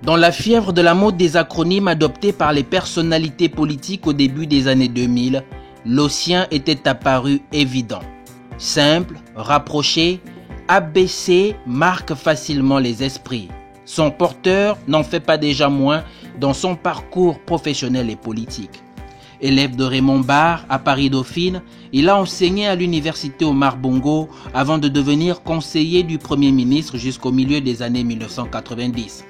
Dans la fièvre de la mode des acronymes adoptés par les personnalités politiques au début des années 2000, le sien était apparu évident. Simple, rapproché, ABC marque facilement les esprits. Son porteur n'en fait pas déjà moins dans son parcours professionnel et politique. Élève de Raymond Barre à Paris-Dauphine, il a enseigné à l'université Omar Bongo avant de devenir conseiller du Premier ministre jusqu'au milieu des années 1990.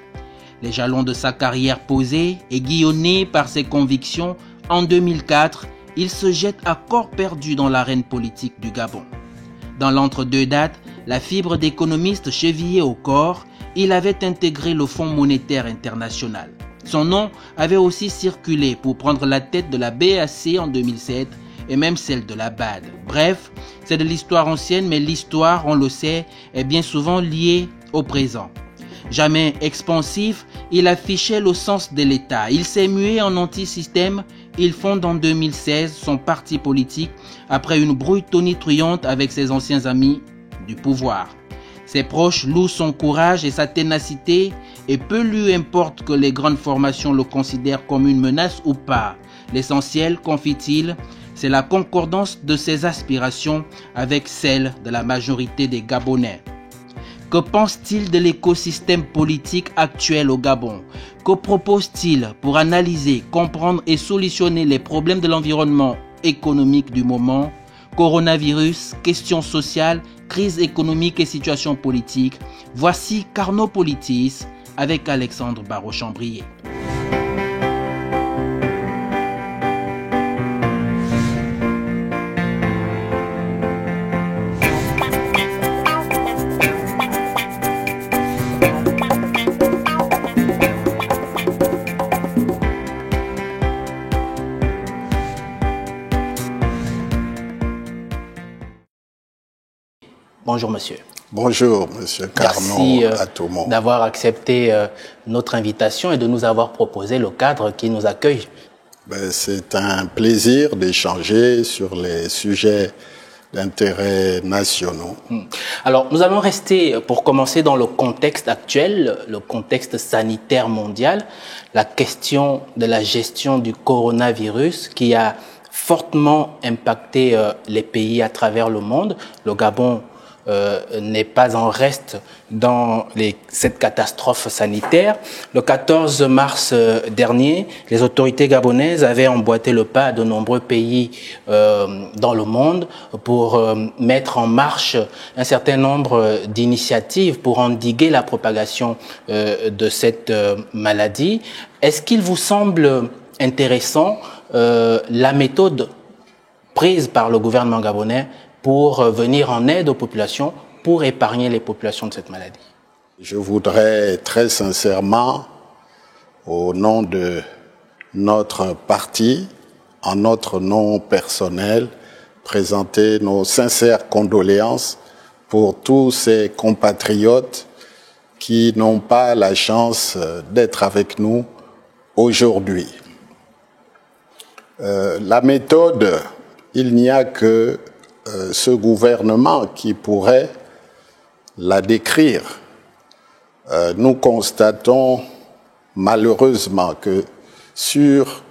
Les jalons de sa carrière posés, aiguillonnés par ses convictions, en 2004, il se jette à corps perdu dans l'arène politique du Gabon. Dans l'entre-deux dates, la fibre d'économiste chevillée au corps, il avait intégré le Fonds monétaire international. Son nom avait aussi circulé pour prendre la tête de la BAC en 2007 et même celle de la BAD. Bref, c'est de l'histoire ancienne, mais l'histoire, on le sait, est bien souvent liée au présent. Jamais expansif, il affichait le sens de l'État. Il s'est mué en anti-système. Il fonde en 2016 son parti politique après une brouille tonitruante avec ses anciens amis du pouvoir. Ses proches louent son courage et sa ténacité et peu lui importe que les grandes formations le considèrent comme une menace ou pas. L'essentiel, confie-t-il, c'est la concordance de ses aspirations avec celles de la majorité des Gabonais. Que pense-t-il de l'écosystème politique actuel au Gabon? Que propose-t-il pour analyser, comprendre et solutionner les problèmes de l'environnement économique du moment? Coronavirus, questions sociales, crise économique et situation politique. Voici Carnot Politis avec Alexandre Barraud-Chambrier. Bonjour monsieur. Bonjour monsieur Carnot. Merci à tout le monde d'avoir accepté notre invitation et de nous avoir proposé le cadre qui nous accueille. C'est un plaisir d'échanger sur les sujets d'intérêt nationaux. Alors nous allons rester pour commencer dans le contexte actuel, le contexte sanitaire mondial, la question de la gestion du coronavirus qui a fortement impacté les pays à travers le monde. Le Gabon n'est pas en reste dans cette catastrophe sanitaire. Le 14 mars dernier, les autorités gabonaises avaient emboîté le pas à de nombreux pays dans le monde pour mettre en marche un certain nombre d'initiatives pour endiguer la propagation de cette maladie. Est-ce qu'il vous semble intéressant la méthode prise par le gouvernement gabonais pour venir en aide aux populations, pour épargner les populations de cette maladie? Je voudrais très sincèrement, au nom de notre parti, en notre nom personnel, présenter nos sincères condoléances pour tous ces compatriotes qui n'ont pas la chance d'être avec nous aujourd'hui. La méthode, il n'y a que ce gouvernement qui pourrait la décrire. Nous constatons malheureusement que sur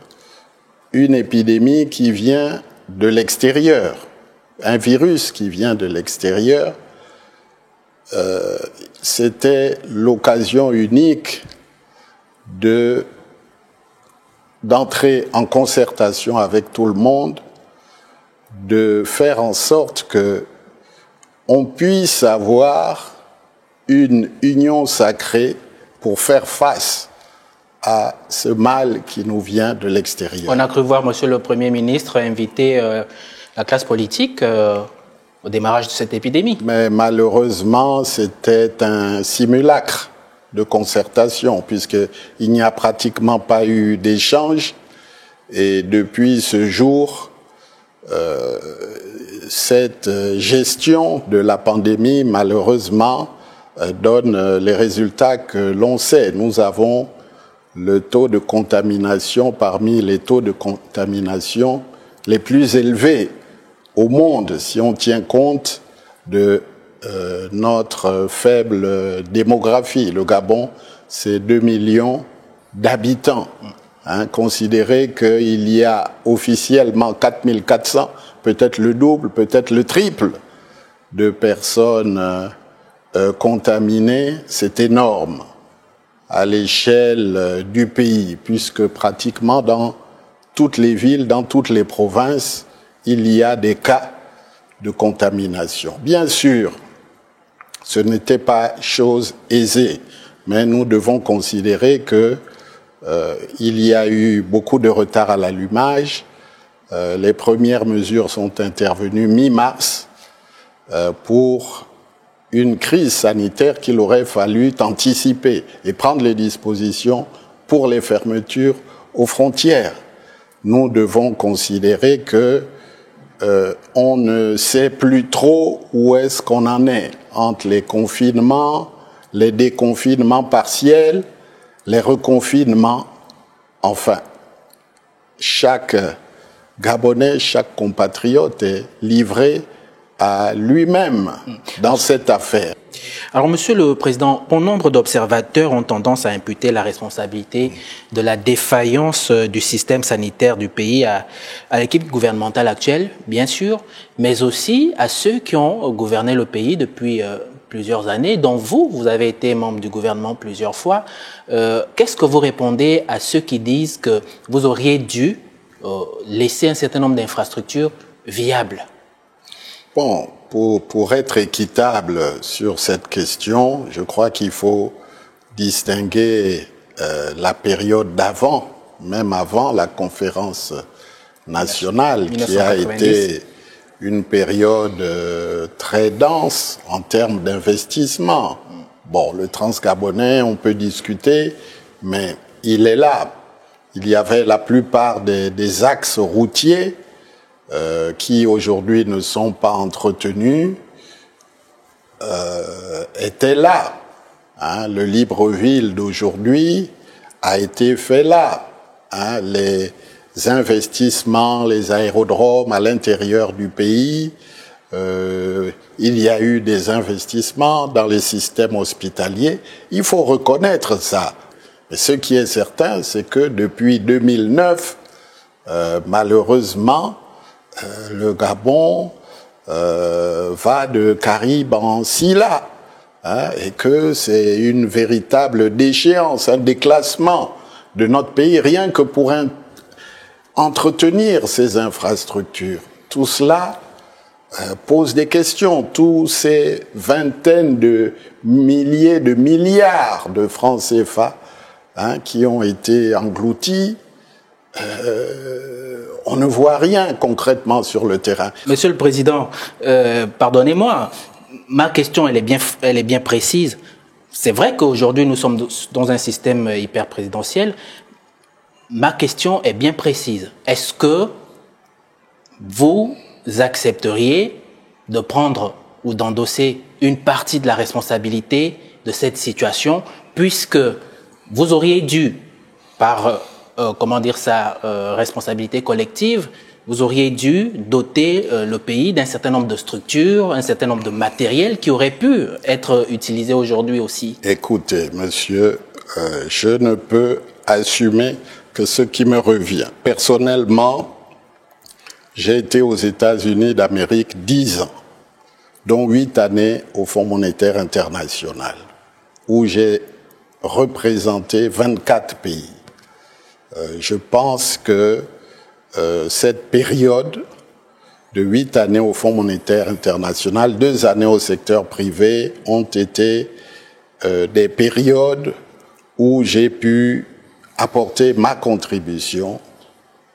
une épidémie qui vient de l'extérieur, un virus qui vient de l'extérieur, c'était l'occasion unique d'entrer en concertation avec tout le monde, de faire en sorte que on puisse avoir une union sacrée pour faire face à ce mal qui nous vient de l'extérieur. On a cru voir monsieur le Premier ministre inviter la classe politique au démarrage de cette épidémie. Mais malheureusement, c'était un simulacre de concertation puisqu'il n'y a pratiquement pas eu d'échange et depuis ce jour, cette gestion de la pandémie, malheureusement, donne les résultats que l'on sait. Nous avons le taux de contamination parmi les taux de contamination les plus élevés au monde, si on tient compte de notre faible démographie. Le Gabon, c'est 2 millions d'habitants. Considérez qu'il y a officiellement 4400, peut-être le double, peut-être le triple de personnes contaminées, c'est énorme à l'échelle du pays, puisque pratiquement dans toutes les villes, dans toutes les provinces, il y a des cas de contamination. Bien sûr, ce n'était pas chose aisée, mais nous devons considérer que il y a eu beaucoup de retard à l'allumage. Les premières mesures sont intervenues mi-mars pour une crise sanitaire qu'il aurait fallu anticiper et prendre les dispositions pour les fermetures aux frontières. Nous devons considérer que on ne sait plus trop où est-ce qu'on en est entre les confinements, les déconfinements partiels, les reconfinements. Enfin, chaque Gabonais, chaque compatriote est livré à lui-même dans cette affaire. Alors, Monsieur le Président, bon nombre d'observateurs ont tendance à imputer la responsabilité de la défaillance du système sanitaire du pays à l'équipe gouvernementale actuelle, bien sûr, mais aussi à ceux qui ont gouverné le pays depuis plusieurs années, dont vous avez été membre du gouvernement plusieurs fois. Qu'est-ce que vous répondez à ceux qui disent que vous auriez dû laisser un certain nombre d'infrastructures viables? Bon, pour être équitable sur cette question, je crois qu'il faut distinguer la période d'avant, même avant la conférence nationale, qui a été une période très dense en termes d'investissement. Bon, le Transgabonais, on peut discuter, mais il est là. Il y avait la plupart des axes routiers qui aujourd'hui ne sont pas entretenus, étaient là. Le Libreville d'aujourd'hui a été fait là. Les investissements, les aérodromes à l'intérieur du pays, il y a eu des investissements dans les systèmes hospitaliers. Il faut reconnaître ça. Mais ce qui est certain, c'est que depuis 2009, malheureusement, le Gabon va de Caraïbes en Silla, et que c'est une véritable déchéance, un déclassement de notre pays, rien que pour entretenir ces infrastructures. Tout cela pose des questions. Tous ces vingtaines de milliers de milliards de francs CFA qui ont été engloutis, on ne voit rien concrètement sur le terrain. Monsieur le Président, pardonnez-moi, ma question elle est bien précise. C'est vrai qu'aujourd'hui nous sommes dans un système hyper présidentiel. Ma question est bien précise. Est-ce que vous accepteriez de prendre ou d'endosser une partie de la responsabilité de cette situation, puisque vous auriez dû, par responsabilité collective, vous auriez dû doter le pays d'un certain nombre de structures, un certain nombre de matériels qui auraient pu être utilisés aujourd'hui aussi. Écoutez, monsieur, je ne peux assumer que ce qui me revient. Personnellement, j'ai été aux États-Unis d'Amérique 10 ans, dont 8 années au Fonds monétaire international, où j'ai représenté 24 pays. Je pense que cette période de 8 années au Fonds monétaire international, 2 années au secteur privé, ont été des périodes où j'ai pu apporter ma contribution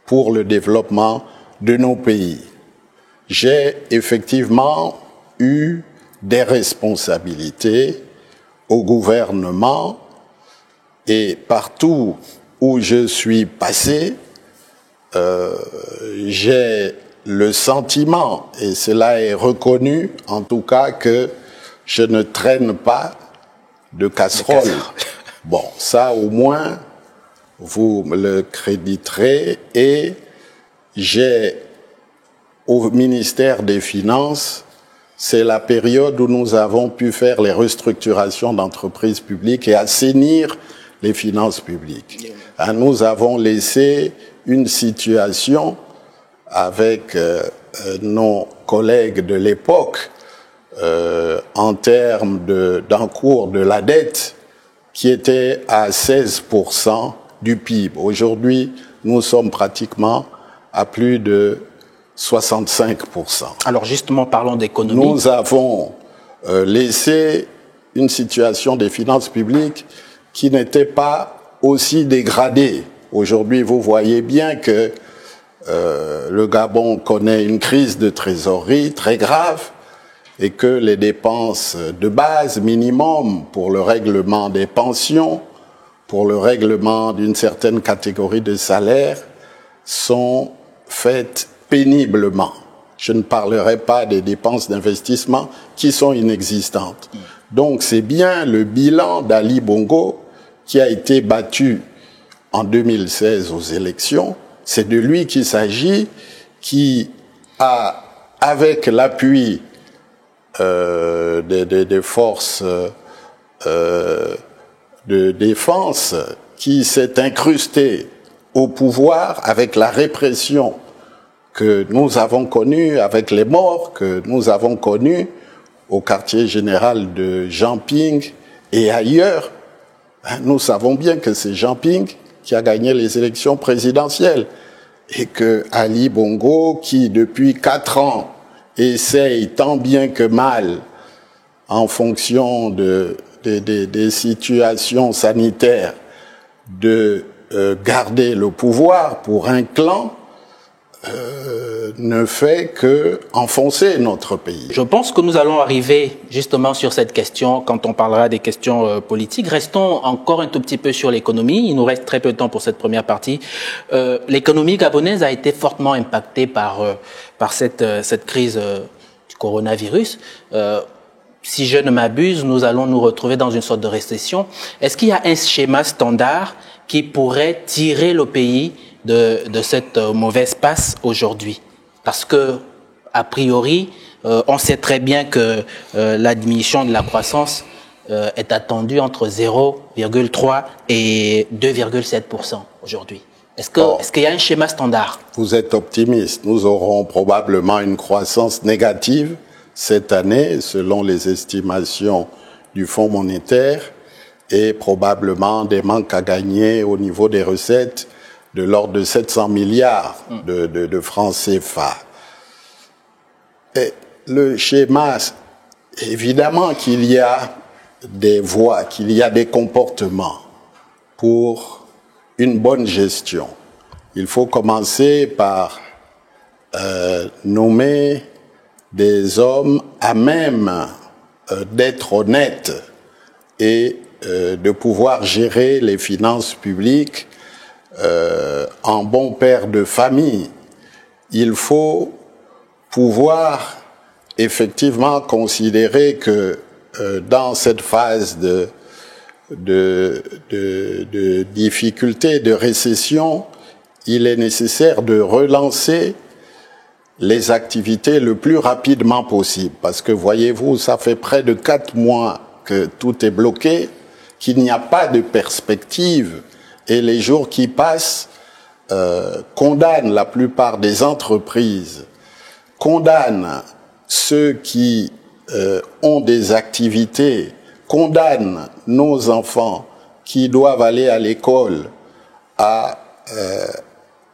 pour le développement de nos pays. J'ai effectivement eu des responsabilités au gouvernement et partout où je suis passé, j'ai le sentiment, et cela est reconnu en tout cas, que je ne traîne pas de casserole. Bon, ça au moins, vous me le créditerez. Et j'ai, au ministère des Finances, c'est la période où nous avons pu faire les restructurations d'entreprises publiques et assainir les finances publiques. Nous avons laissé une situation avec nos collègues de l'époque en termes d'encours de la dette qui était à 16% du PIB. Aujourd'hui, nous sommes pratiquement à plus de 65%. Alors justement, parlons d'économie. Nous avons laissé une situation des finances publiques qui n'était pas aussi dégradée. Aujourd'hui, vous voyez bien que le Gabon connaît une crise de trésorerie très grave et que les dépenses de base minimum pour le règlement des pensions, pour le règlement d'une certaine catégorie de salaires, sont faites péniblement. Je ne parlerai pas des dépenses d'investissement qui sont inexistantes. Donc c'est bien le bilan d'Ali Bongo qui a été battu en 2016 aux élections. C'est de lui qu'il s'agit, qui a, avec l'appui des forces de défense, qui s'est incrusté au pouvoir avec la répression que nous avons connue, avec les morts que nous avons connus au quartier général de Jamping et ailleurs. Nous savons bien que c'est Jamping qui a gagné les élections présidentielles et que Ali Bongo, qui depuis 4 ans essaye tant bien que mal, en fonction des situations sanitaires, de garder le pouvoir pour un clan, ne fait que enfoncer notre pays. Je pense que nous allons arriver justement sur cette question quand on parlera des questions politiques. Restons encore un tout petit peu sur l'économie. Il nous reste très peu de temps pour cette première partie. L'économie gabonaise a été fortement impactée par cette crise du coronavirus. Si je ne m'abuse, nous allons nous retrouver dans une sorte de récession. Est-ce qu'il y a un schéma standard qui pourrait tirer le pays de cette mauvaise passe aujourd'hui? Parce que, a priori, on sait très bien que la diminution de la croissance est attendue entre 0,3 et 2,7% aujourd'hui. Est-ce qu'il y a un schéma standard? Vous êtes optimiste. Nous aurons probablement une croissance négative cette année, selon les estimations du Fonds monétaire, et probablement des manques à gagner au niveau des recettes de l'ordre de 700 milliards de francs CFA. Et le schéma, évidemment qu'il y a des voies, qu'il y a des comportements pour une bonne gestion. Il faut commencer par nommer des hommes à même d'être honnêtes et de pouvoir gérer les finances publiques en bon père de famille. Il faut pouvoir effectivement considérer que dans cette phase de difficulté, de récession, il est nécessaire de relancer les activités le plus rapidement possible. Parce que, voyez-vous, ça fait près de 4 mois que tout est bloqué, qu'il n'y a pas de perspective, et les jours qui passent condamnent la plupart des entreprises, condamnent ceux qui ont des activités, condamnent nos enfants qui doivent aller à l'école à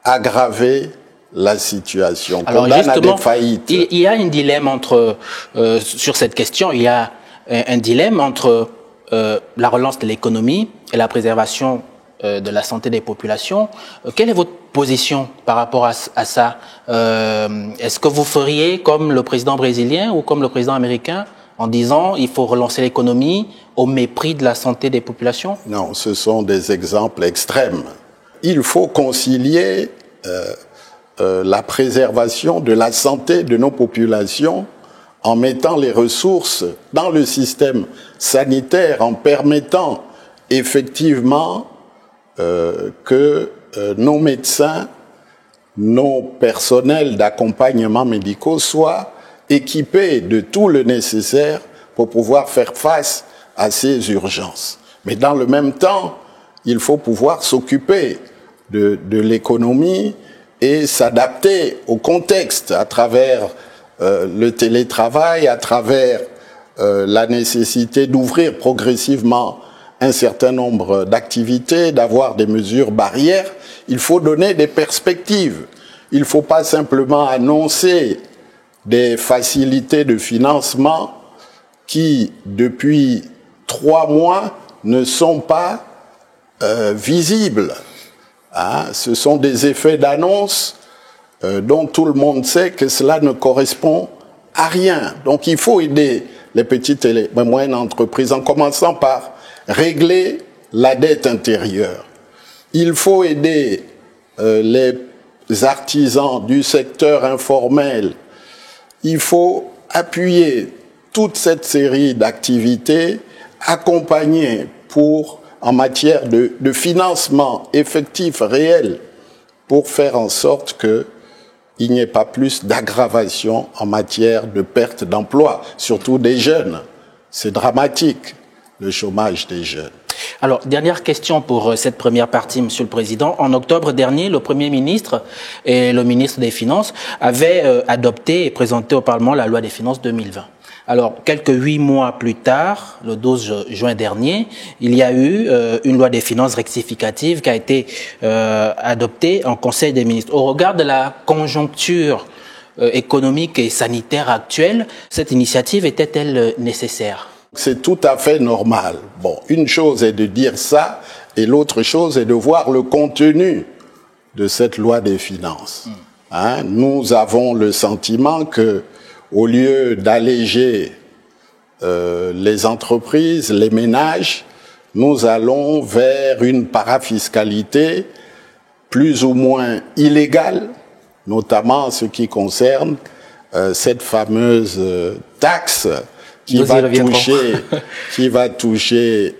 aggraver la situation. Alors condamne justement, à des faillites. Il y a un dilemme entre, sur cette question, il y a un dilemme entre la relance de l'économie et la préservation de la santé des populations. Quelle est votre position par rapport à ça? Est-ce que vous feriez comme le président brésilien ou comme le président américain en disant il faut relancer l'économie au mépris de la santé des populations? Non, ce sont des exemples extrêmes. Il faut concilier la préservation de la santé de nos populations en mettant les ressources dans le système sanitaire, en permettant effectivement que nos médecins, nos personnels d'accompagnement médicaux soient équipés de tout le nécessaire pour pouvoir faire face à ces urgences. Mais dans le même temps, il faut pouvoir s'occuper de l'économie et s'adapter au contexte à travers le télétravail, à travers la nécessité d'ouvrir progressivement un certain nombre d'activités, d'avoir des mesures barrières. Il faut donner des perspectives. Il ne faut pas simplement annoncer des facilités de financement qui, depuis 3 mois, ne sont pas visibles. Hein? Ce sont des effets d'annonce dont tout le monde sait que cela ne correspond à rien. Donc il faut aider les petites et les moyennes entreprises en commençant par régler la dette intérieure. Il faut aider les artisans du secteur informel. Il faut appuyer toute cette série d'activités, accompagner en matière de financement effectif, réel, pour faire en sorte qu'il n'y ait pas plus d'aggravation en matière de perte d'emploi, surtout des jeunes. C'est dramatique, le chômage des jeunes. Alors, dernière question pour cette première partie, Monsieur le Président. En octobre dernier, le Premier ministre et le ministre des Finances avaient adopté et présenté au Parlement la loi des finances 2020. Alors, quelques 8 mois plus tard, le 12 juin dernier, il y a eu une loi des finances rectificative qui a été adoptée en Conseil des ministres. Au regard de la conjoncture économique et sanitaire actuelle, cette initiative était-elle nécessaire ? C'est tout à fait normal. Bon, une chose est de dire ça et l'autre chose est de voir le contenu de cette loi des finances. Hein? Nous avons le sentiment que, au lieu d'alléger les entreprises, les ménages, nous allons vers une parafiscalité plus ou moins illégale, notamment en ce qui concerne cette fameuse taxe qui va toucher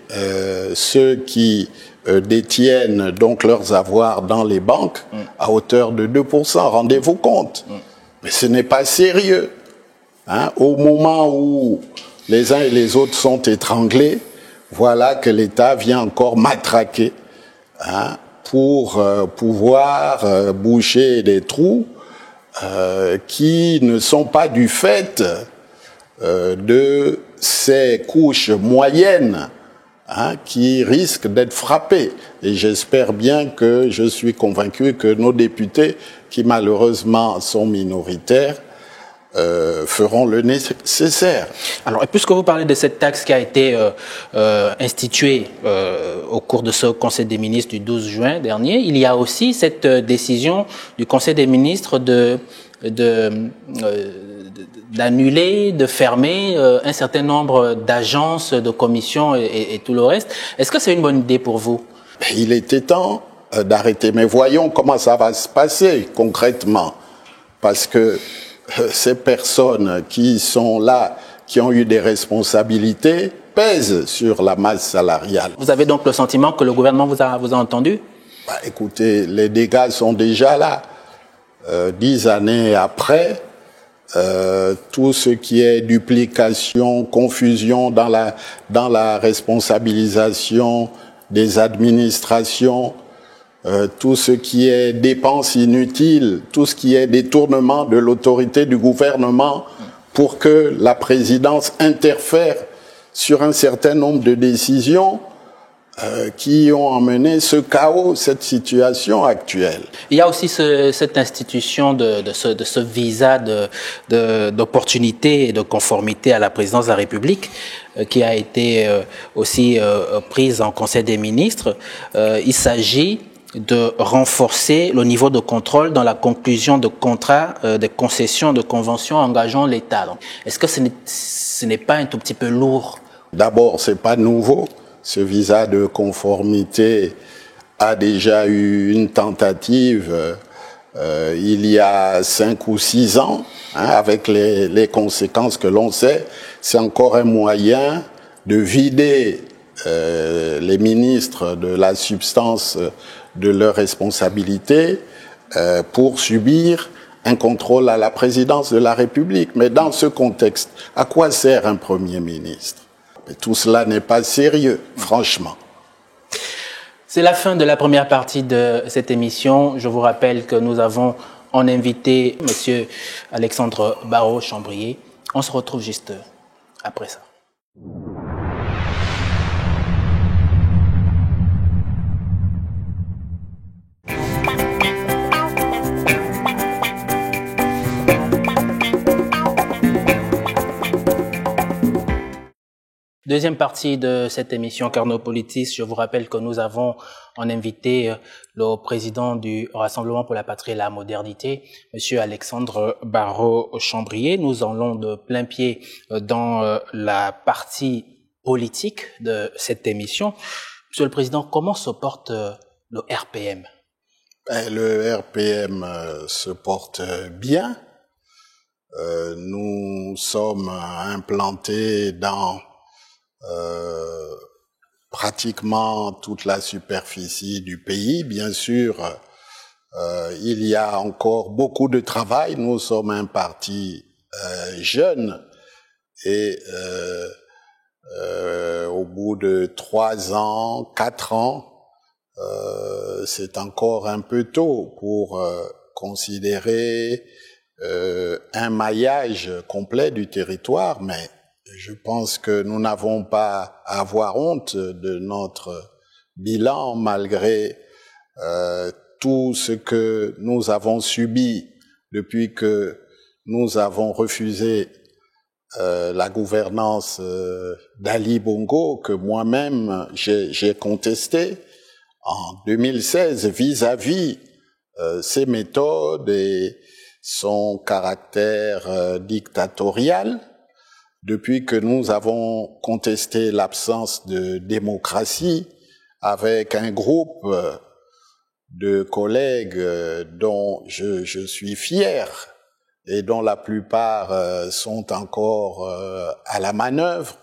ceux qui détiennent donc leurs avoirs dans les banques à hauteur de 2%. Rendez-vous compte. Mais ce n'est pas sérieux. Hein? Au moment où les uns et les autres sont étranglés, voilà que l'État vient encore matraquer pour pouvoir boucher des trous qui ne sont pas du fait de ces couches moyennes qui risquent d'être frappées. Et j'espère bien que je suis convaincu que nos députés, qui malheureusement sont minoritaires, feront le nécessaire. Alors, puisque vous parlez de cette taxe qui a été instituée au cours de ce Conseil des ministres du 12 juin dernier, il y a aussi cette décision du Conseil des ministres d'annuler, de fermer un certain nombre d'agences, de commissions et tout le reste. Est-ce que c'est une bonne idée pour vous? Il était temps d'arrêter. Mais voyons comment ça va se passer concrètement. Parce que ces personnes qui sont là, qui ont eu des responsabilités, pèsent sur la masse salariale. Vous avez donc le sentiment que le gouvernement vous a entendu? Écoutez, les dégâts sont déjà là. 10 années après, tout ce qui est duplication, confusion dans la responsabilisation des administrations, tout ce qui est dépenses inutiles, tout ce qui est détournement de l'autorité du gouvernement pour que la présidence interfère sur un certain nombre de décisions qui ont emmené ce chaos, cette situation actuelle. Il y a aussi cette institution de ce visa d'opportunité et de conformité à la présidence de la République qui a été aussi prise en Conseil des ministres. Il s'agit de renforcer le niveau de contrôle dans la conclusion de contrats, de concessions, de conventions engageant l'État. Est-ce que ce n'est pas un tout petit peu lourd? D'abord, c'est pas nouveau. Ce visa de conformité a déjà eu une tentative il y a 5 ou 6 ans, avec les conséquences que l'on sait. C'est encore un moyen de vider les ministres de la substance de leurs responsabilités pour subir un contrôle à la présidence de la République. Mais dans ce contexte, à quoi sert un Premier ministre? Mais tout cela n'est pas sérieux, franchement. C'est la fin de la première partie de cette émission. Je vous rappelle que nous avons en invité M. Alexandre Barrot-Chambrier. On se retrouve juste après ça. Deuxième partie de cette émission Carnopolitis. Je vous rappelle que nous avons en invité le président du Rassemblement pour la Patrie et la Modernité, Monsieur Alexandre Barrot-Chambrier. Nous allons de plein pied dans la partie politique de cette émission. Monsieur le Président, comment se porte le RPM? Le RPM se porte bien. Nous sommes implantés dans pratiquement toute la superficie du pays. Bien sûr, il y a encore beaucoup de travail. Nous sommes un parti jeune et au bout de 3 ans, 4 ans, c'est encore un peu tôt pour considérer un maillage complet du territoire, mais je pense que nous n'avons pas à avoir honte de notre bilan malgré tout ce que nous avons subi depuis que nous avons refusé la gouvernance d'Ali Bongo, que moi-même j'ai contesté en 2016 vis-à-vis ses méthodes et son caractère dictatorial. Depuis que nous avons contesté l'absence de démocratie avec un groupe de collègues dont je suis fier et dont la plupart sont encore à la manœuvre,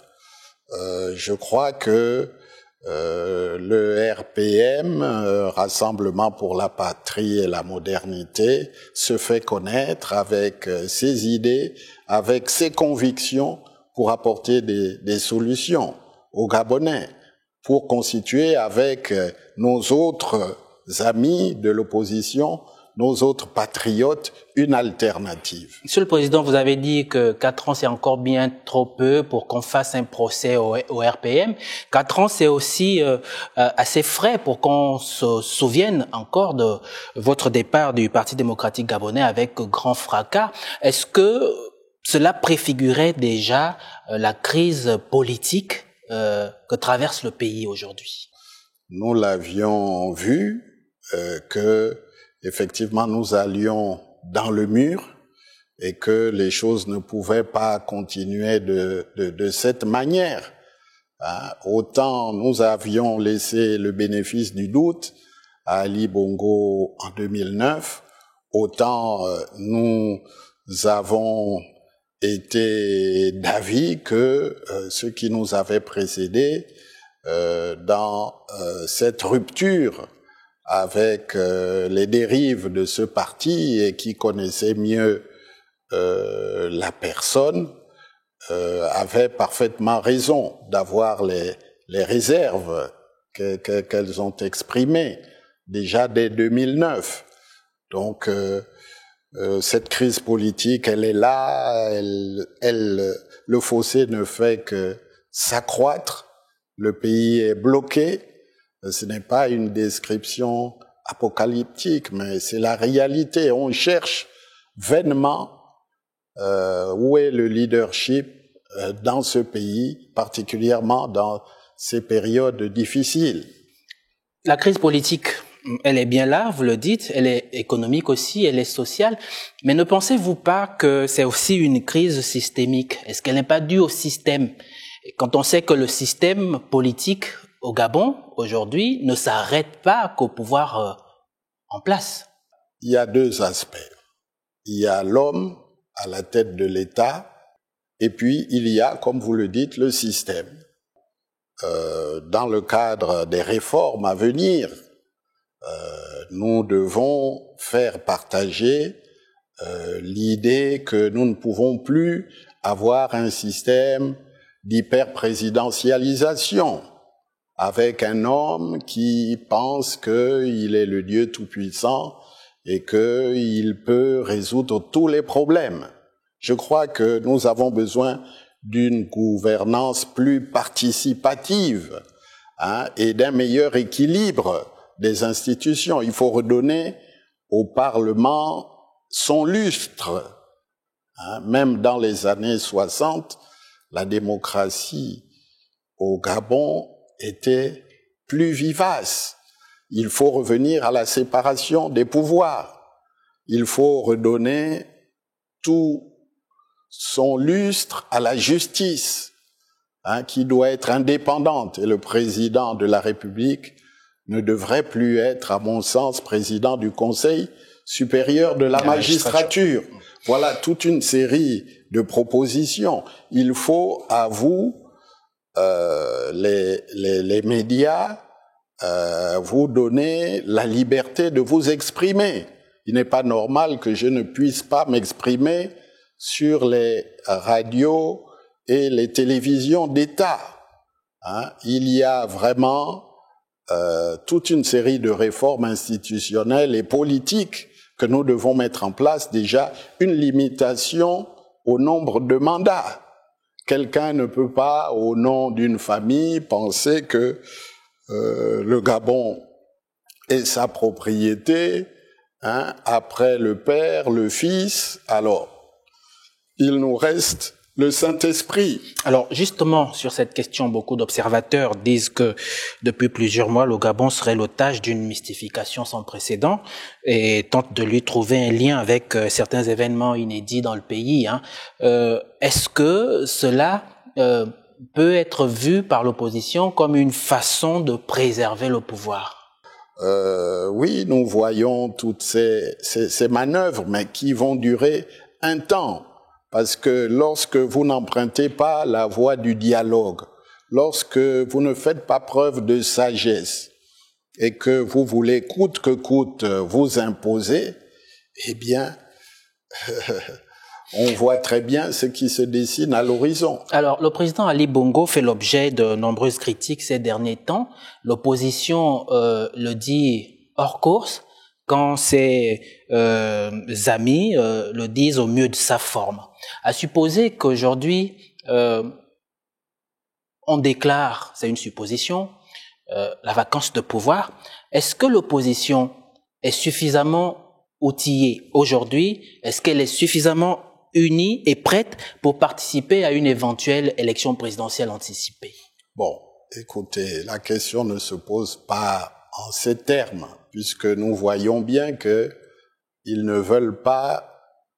je crois que le RPM, Rassemblement pour la Patrie et la Modernité, se fait connaître avec ses idées, avec ses convictions, pour apporter des solutions aux Gabonais, pour constituer avec nos autres amis de l'opposition, nos autres patriotes, une alternative. Monsieur le Président, vous avez dit que 4 ans, c'est encore bien trop peu pour qu'on fasse un procès au RPM. 4 ans, c'est aussi assez frais pour qu'on se souvienne encore de votre départ du Parti démocratique gabonais avec grand fracas. Est-ce que cela préfigurait déjà la crise politique que traverse le pays aujourd'hui? Nous l'avions vu que effectivement nous allions dans le mur et que les choses ne pouvaient pas continuer de cette manière. Autant nous avions laissé le bénéfice du doute à Ali Bongo en 2009, autant nous avons été d'avis que ceux qui nous avaient précédés dans cette rupture avec les dérives de ce parti et qui connaissaient mieux la personne avaient parfaitement raison d'avoir les réserves qu'elles ont exprimées déjà dès 2009. Donc cette crise politique, elle est là, le fossé ne fait que s'accroître, le pays est bloqué. Ce n'est pas une description apocalyptique, mais c'est la réalité. On cherche vainement où est le leadership dans ce pays, particulièrement dans ces périodes difficiles. La crise politique, elle est bien là, vous le dites, elle est économique aussi, elle est sociale, mais ne pensez-vous pas que c'est aussi une crise systémique? Est-ce qu'elle n'est pas due au système? Quand on sait que le système politique au Gabon, aujourd'hui, ne s'arrête pas qu'au pouvoir en place. Il y a 2 aspects. Il y a l'homme à la tête de l'État, et puis il y a, comme vous le dites, le système. Dans le cadre des réformes à venir, nous devons faire partager l'idée que nous ne pouvons plus avoir un système d'hyper-présidentialisation avec un homme qui pense qu'il est le Dieu tout-puissant et qu'il peut résoudre tous les problèmes. Je crois que nous avons besoin d'une gouvernance plus participative, et d'un meilleur équilibre des institutions. Il faut redonner au Parlement son lustre. Même dans les années 60, la démocratie au Gabon était plus vivace. Il faut revenir à la séparation des pouvoirs. Il faut redonner tout son lustre à la justice, qui doit être indépendante. Et le président de la République ne devrait plus être, à mon sens, président du Conseil supérieur de la magistrature. Voilà toute une série de propositions. Il faut à vous, les médias, vous donner la liberté de vous exprimer. Il n'est pas normal que je ne puisse pas m'exprimer sur les radios et les télévisions d'État. Il y a vraiment toute une série de réformes institutionnelles et politiques que nous devons mettre en place. Déjà, une limitation au nombre de mandats. Quelqu'un ne peut pas, au nom d'une famille, penser que le Gabon est sa propriété, après le père, le fils. Alors, il nous reste le Saint-Esprit. Alors justement, sur cette question, beaucoup d'observateurs disent que depuis plusieurs mois, le Gabon serait l'otage d'une mystification sans précédent et tentent de lui trouver un lien avec certains événements inédits dans le pays. Est-ce que cela peut être vu par l'opposition comme une façon de préserver le pouvoir? Oui, nous voyons toutes ces manœuvres, mais qui vont durer un temps. Parce que lorsque vous n'empruntez pas la voie du dialogue, lorsque vous ne faites pas preuve de sagesse et que vous voulez coûte que coûte vous imposer, eh bien, on voit très bien ce qui se dessine à l'horizon. Alors, le président Ali Bongo fait l'objet de nombreuses critiques ces derniers temps. L'opposition le dit hors course quand ses amis le disent au mieux de sa forme. À supposer qu'aujourd'hui, on déclare, c'est une supposition, la vacance de pouvoir, est-ce que l'opposition est suffisamment outillée aujourd'hui? Est-ce qu'elle est suffisamment unie et prête pour participer à une éventuelle élection présidentielle anticipée? Bon, écoutez, la question ne se pose pas en ces termes, puisque nous voyons bien que ils ne veulent pas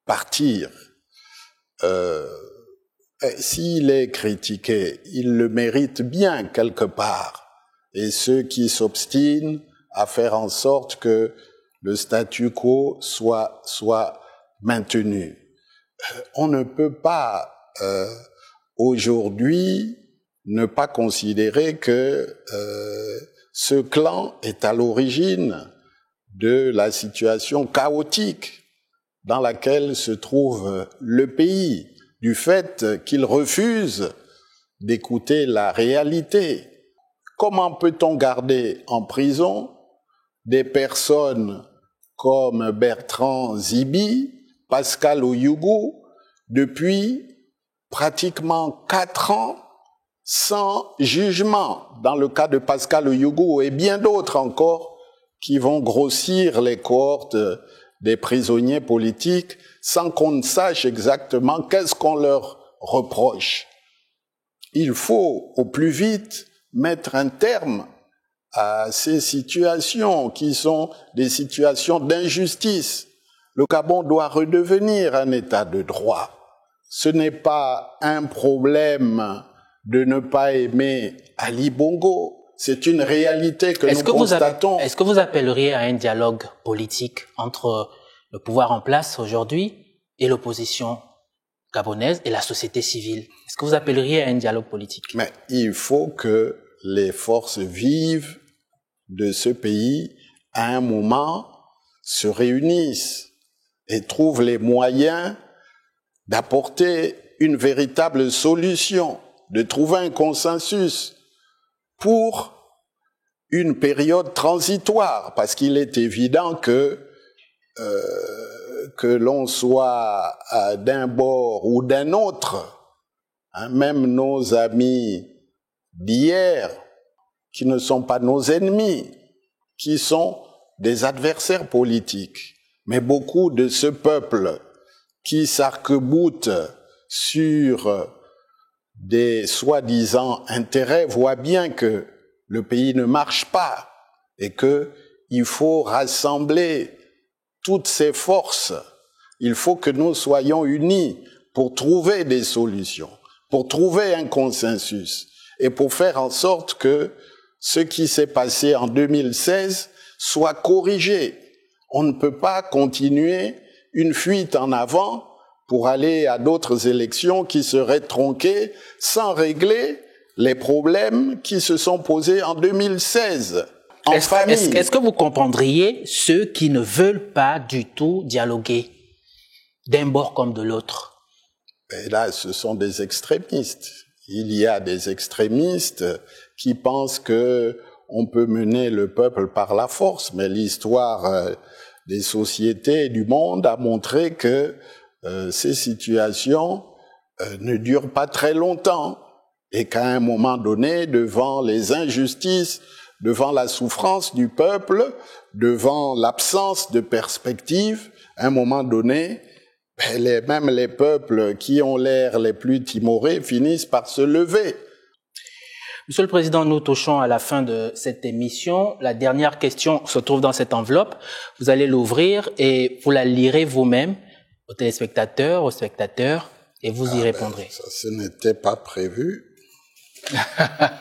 partir. S'il est critiqué, il le mérite bien quelque part. Et ceux qui s'obstinent à faire en sorte que le statu quo soit maintenu. On ne peut pas aujourd'hui ne pas considérer que ce clan est à l'origine de la situation chaotique dans laquelle se trouve le pays, du fait qu'il refuse d'écouter la réalité. Comment peut-on garder en prison des personnes comme Bertrand Zibi, Pascal Oyougou, depuis pratiquement 4 ans sans jugement, dans le cas de Pascal Oyougou et bien d'autres encore qui vont grossir les cohortes des prisonniers politiques sans qu'on ne sache exactement qu'est-ce qu'on leur reproche. Il faut au plus vite mettre un terme à ces situations qui sont des situations d'injustice. Le Gabon doit redevenir un État de droit. Ce n'est pas un problème de ne pas aimer Ali Bongo. C'est une réalité que nous constatons. Est-ce que vous appelleriez à un dialogue politique entre le pouvoir en place aujourd'hui et l'opposition gabonaise et la société civile? Est-ce que vous appelleriez à un dialogue politique? Mais il faut que les forces vives de ce pays, à un moment, se réunissent et trouvent les moyens d'apporter une véritable solution, de trouver un consensus pour une période transitoire, parce qu'il est évident que l'on soit d'un bord ou d'un autre, hein, même nos amis d'hier, qui ne sont pas nos ennemis, qui sont des adversaires politiques, mais beaucoup de ce peuple qui s'arc-boute sur des soi-disant intérêts voient bien que le pays ne marche pas et que il faut rassembler toutes ces forces. Il faut que nous soyons unis pour trouver des solutions, pour trouver un consensus et pour faire en sorte que ce qui s'est passé en 2016 soit corrigé. On ne peut pas continuer une fuite en avant pour aller à d'autres élections qui seraient tronquées sans régler les problèmes qui se sont posés en 2016. Est-ce que vous comprendriez ceux qui ne veulent pas du tout dialoguer d'un bord comme de l'autre? Et là, ce sont des extrémistes. Il y a des extrémistes qui pensent que on peut mener le peuple par la force, mais l'histoire des sociétés et du monde a montré que ces situations ne durent pas très longtemps et qu'à un moment donné, devant les injustices, devant la souffrance du peuple, devant l'absence de perspective, à un moment donné, même les peuples qui ont l'air les plus timorés finissent par se lever. Monsieur le Président, nous touchons à la fin de cette émission. La dernière question se trouve dans cette enveloppe. Vous allez l'ouvrir et vous la lirez vous-même aux téléspectateurs, aux spectateurs, et vous y répondrez. Ça, ce n'était pas prévu.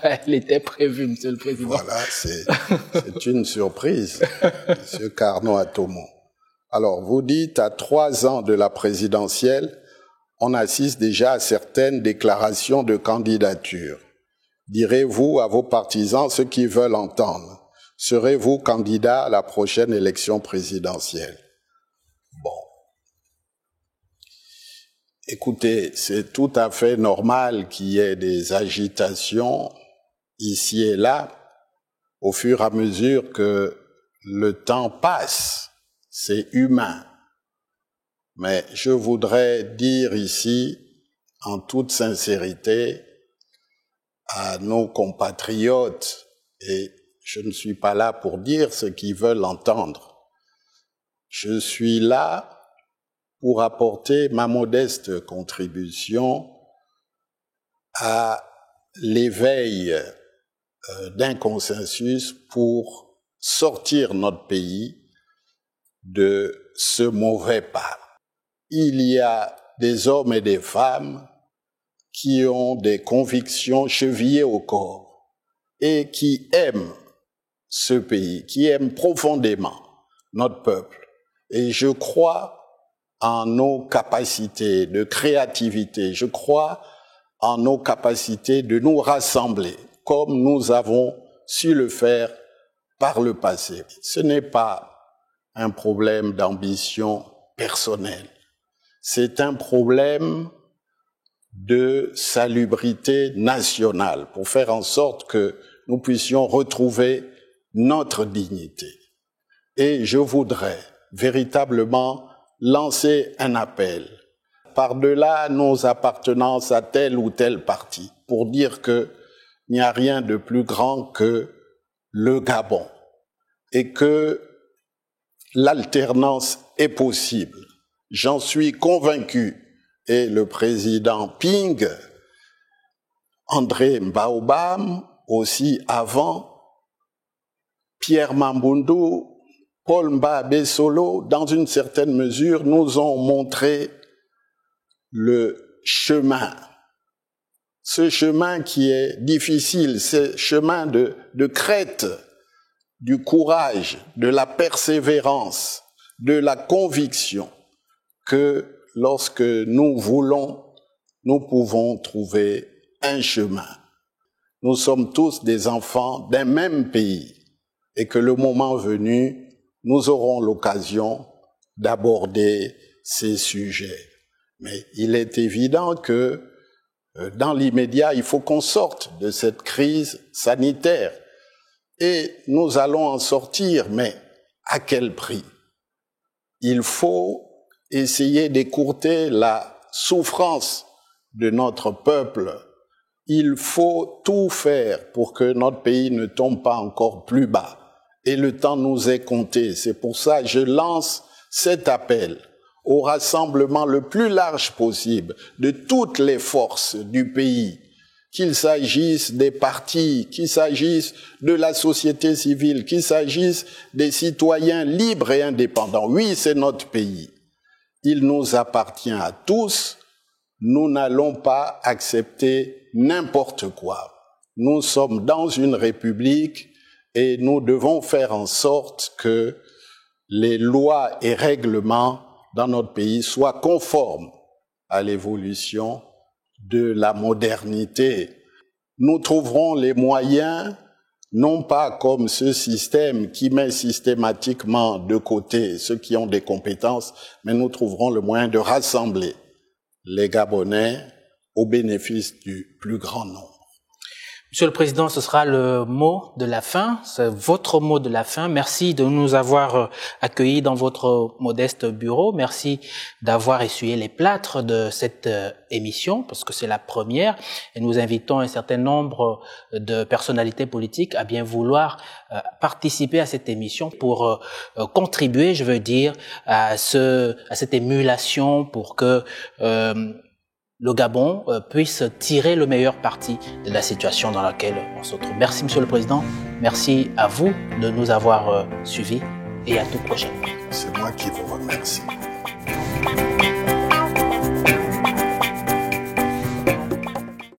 Elle était prévue, Monsieur le Président. Voilà, c'est une surprise, Monsieur Carnot Atomo. Alors, vous dites, à 3 ans de la présidentielle, on assiste déjà à certaines déclarations de candidature. Direz-vous à vos partisans ce qu'ils veulent entendre? Serez-vous candidat à la prochaine élection présidentielle? Bon. Écoutez, c'est tout à fait normal qu'il y ait des agitations ici et là au fur et à mesure que le temps passe. C'est humain. Mais je voudrais dire ici, en toute sincérité, à nos compatriotes, et je ne suis pas là pour dire ce qu'ils veulent entendre. Je suis là pour apporter ma modeste contribution à l'éveil d'un consensus pour sortir notre pays de ce mauvais pas. Il y a des hommes et des femmes qui ont des convictions chevillées au corps et qui aiment ce pays, qui aiment profondément notre peuple. Et je crois en nos capacités de créativité, je crois en nos capacités de nous rassembler, comme nous avons su le faire par le passé. Ce n'est pas un problème d'ambition personnelle, c'est un problème de salubrité nationale pour faire en sorte que nous puissions retrouver notre dignité. Et je voudrais véritablement lancer un appel par-delà nos appartenances à tel ou tel parti pour dire qu'il n'y a rien de plus grand que le Gabon et que l'alternance est possible. J'en suis convaincu. Et le président Ping, André Mbaobam, aussi avant, Pierre Mambundu, Paul Mbabé Solo, dans une certaine mesure, nous ont montré le chemin. Ce chemin qui est difficile, ce chemin de crête, du courage, de la persévérance, de la conviction que lorsque nous voulons, nous pouvons trouver un chemin. Nous sommes tous des enfants d'un même pays et que le moment venu, nous aurons l'occasion d'aborder ces sujets. Mais il est évident que dans l'immédiat, il faut qu'on sorte de cette crise sanitaire et nous allons en sortir, mais à quel prix? Il faut essayer d'écourter la souffrance de notre peuple. Il faut tout faire pour que notre pays ne tombe pas encore plus bas. Et le temps nous est compté. C'est pour ça que je lance cet appel au rassemblement le plus large possible de toutes les forces du pays, qu'il s'agisse des partis, qu'il s'agisse de la société civile, qu'il s'agisse des citoyens libres et indépendants. Oui, c'est notre pays. Il nous appartient à tous. Nous n'allons pas accepter n'importe quoi. Nous sommes dans une république et nous devons faire en sorte que les lois et règlements dans notre pays soient conformes à l'évolution de la modernité. Nous trouverons les moyens, non pas comme ce système qui met systématiquement de côté ceux qui ont des compétences, mais nous trouverons le moyen de rassembler les Gabonais au bénéfice du plus grand nombre. Monsieur le Président, ce sera le mot de la fin, c'est votre mot de la fin. Merci de nous avoir accueillis dans votre modeste bureau. Merci d'avoir essuyé les plâtres de cette émission, parce que c'est la première. Et nous invitons un certain nombre de personnalités politiques à bien vouloir participer à cette émission pour contribuer, je veux dire, à cette émulation pour que le Gabon puisse tirer le meilleur parti de la situation dans laquelle on se trouve. Merci, Monsieur le Président. Merci à vous de nous avoir suivis et à tout prochainement. C'est moi qui vous remercie.